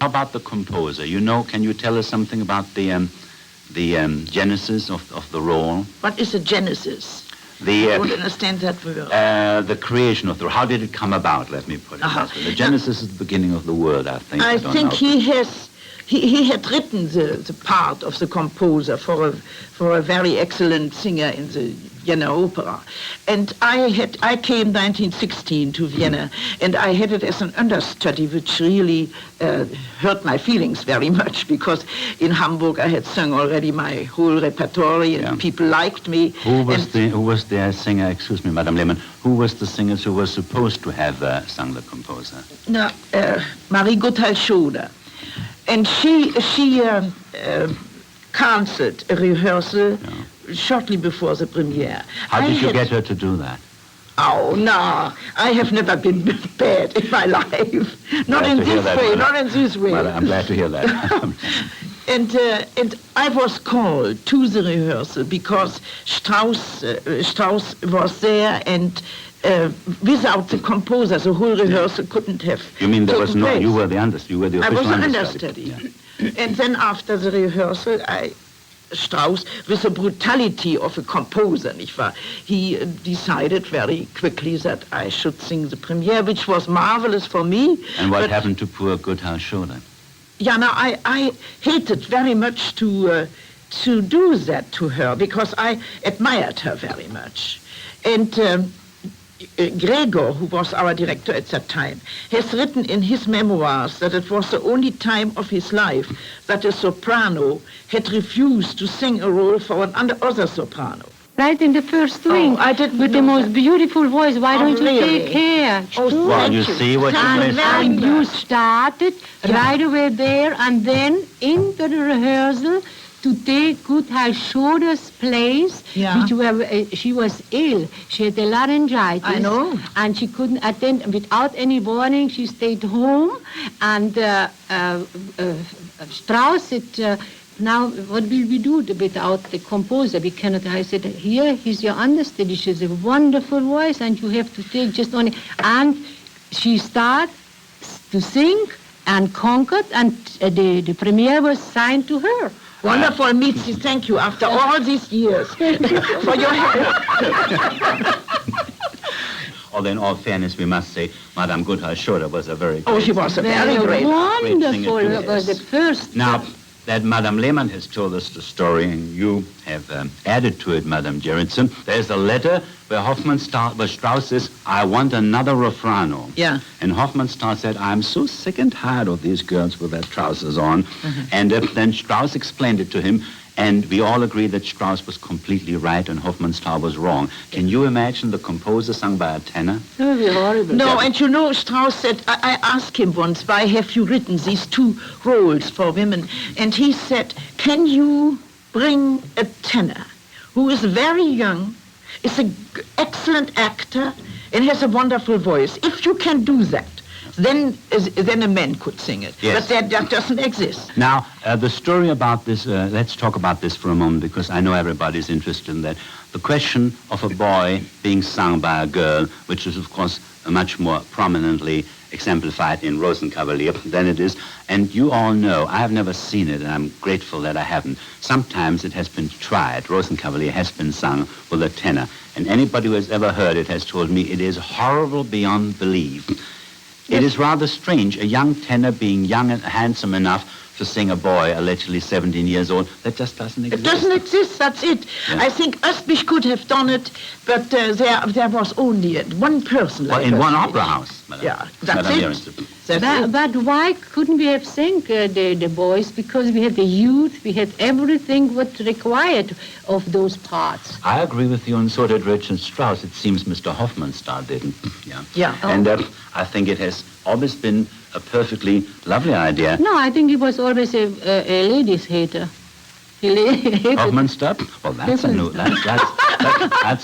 How about the composer? You know, can you tell us something about the genesis of the role? What is a genesis? I don't understand that word. The creation of the role. How did it come about? Let me put it that way. The genesis is the beginning of the word, I think. I think he had written the part of the composer for a very excellent singer in the Vienna Opera. And I came 1916 to Vienna, and I had it as an understudy, which really hurt my feelings very much, because in Hamburg I had sung already my whole repertoire, and people liked me. Who was the singer, excuse me, Madame Lehmann, who was the singer who was supposed to have sung the composer? No, Marie Gotthard-Schoder. And she cancelled a rehearsal shortly before the premiere. How did you get her to do that? Oh, no. I have never been bad in my life. Not in this way, not in this way. Well, I'm glad to hear that. And I was called to the rehearsal because Strauss was there, and without the composer, the whole rehearsal couldn't have. You mean there was no? You were the understudy. You were the official understudy. I was an understudy. And then after the rehearsal, Strauss, with the brutality of a composer, he decided very quickly that I should sing the premiere, which was marvelous for me. And what happened to poor Gotthard-Schoder? Yeah, now I hated very much to do that to her, because I admired her very much. And Gregor, who was our director at that time, has written in his memoirs that it was the only time of his life that a soprano had refused to sing a role for an other soprano. Right in the first ring, with the most beautiful voice. Why don't you take care? Well, you see what you missed. And you started right away there, and then in the rehearsal, to take Gotthard-Schoder's place, which she was ill. She had a laryngitis. I know. And she couldn't attend. Without any warning, she stayed home. And Strauss said, now, what will we do without the composer? We cannot. I said, here, he's your understudy. She has a wonderful voice, and you have to take just only. And she started to sing and conquered, and the premiere was signed to her. Wonderful, Mitzi, thank you after all these years for your help. Although in all fairness, we must say, Madame Gotthard-Schoder was a very great she was a very great wonderful. It was the first. Now, that Madame Lehmann has told us the story, and you have added to it, Madame Jeritza. There's a letter where where Strauss says, I want another refrano. Yeah. And Hofmannsthal said, I'm so sick and tired of these girls with their trousers on. And then Strauss explained it to him, and we all agree that Strauss was completely right and Hofmannsthal was wrong. Can you imagine the composer sung by a tenor? That would be horrible. No, and you know, Strauss said, I asked him once, why have you written these two roles for women? And he said, can you bring a tenor who is very young, is an excellent actor, and has a wonderful voice? If you can do that, then a man could sing it. Yes. But that doesn't exist. Now, the story about this, let's talk about this for a moment, because I know everybody's interested in that. The question of a boy being sung by a girl, which is, of course, much more prominently exemplified in Rosenkavalier than it is. And you all know, I have never seen it, and I'm grateful that I haven't. Sometimes it has been tried. Rosenkavalier has been sung with a tenor. And anybody who has ever heard it has told me it is horrible beyond belief. It is rather strange, a young tenor being young and handsome enough to sing a boy, allegedly 17 years old. That just doesn't exist. It doesn't exist, that's it. Yeah. I think Östbich could have done it, but there was only one person like in one opera house, Madame. Yeah, that's it. But why couldn't we have sang the boys? Because we had the youth, we had everything what required of those parts. I agree with you, and so did Richard Strauss. It seems Mr. Hofmannsthal didn't. Yeah. Yeah. And I think it has always been a perfectly lovely idea. No, I think he was always a ladies' hater. He hated Hofmannsthal? Well, that's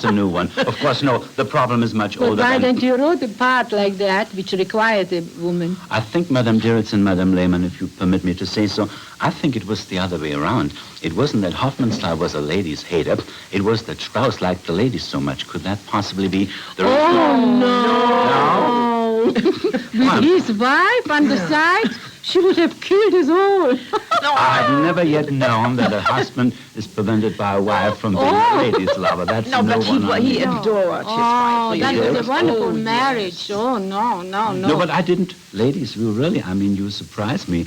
a new one. Of course, no, the problem is much older. Why don't you wrote a part like that, which required a woman? I think, Madame Jeritza and Madame Lehmann, if you permit me to say so, I think it was the other way around. It wasn't that Hofmannsthal was a ladies' hater. It was that Strauss liked the ladies so much. Could that possibly be the reason? Oh, no! With his wife on the side, She would have killed us all. No, I've never yet known that a husband is prevented by a wife from being a ladies' lover. That's no, but one I he know. adored his Oh, wife. that really. was a wonderful Oh, marriage. yes. Oh, no. No, but I didn't. Ladies, you really, I mean, you surprised me.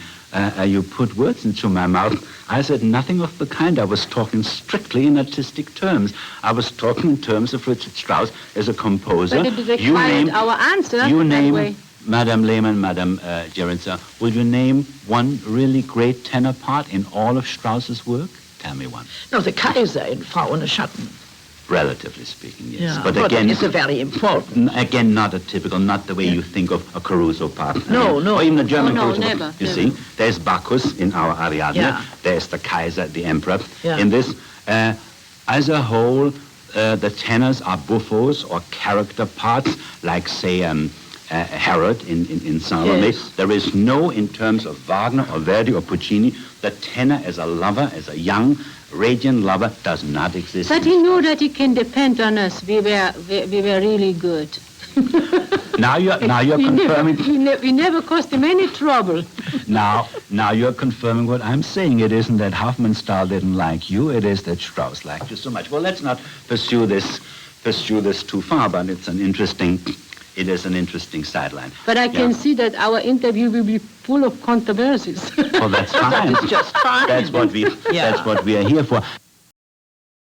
You put words into my mouth. I said nothing of the kind. I was talking strictly in artistic terms. I was talking in terms of Richard Strauss as a composer. But it required our answer You that name, way. Madame Lehmann, Madame Jeritza, will you name one really great tenor part in all of Strauss's work? Tell me one. No, the Kaiser in Frau ohne Schatten. Relatively speaking, yes. Yeah, But again, it's a very important. again, not a typical, not the way you think of a Caruso part. No. Or even a German No, Caruso. never, You never. see, there's Bacchus in our Ariadne. Yeah. There's the Kaiser, the Emperor. Yeah. In this, as a whole, the tenors are buffos or character parts, like, say, Herod in Salome. Yes. There is no, in terms of Wagner or Verdi or Puccini, the tenor as a lover, as a young, radiant lover, does not exist. But he knew that he can depend on us. We were really good. Now you're confirming. We never caused him any trouble. Now you're confirming what I'm saying. It isn't that Hofmannsthal didn't like you. It is that Strauss liked you so much. Well, let's not pursue this too far. But it is an interesting sideline. But I can see that our interview will be full of controversies. Well, that's fine. It's just fine. That's what we are here for.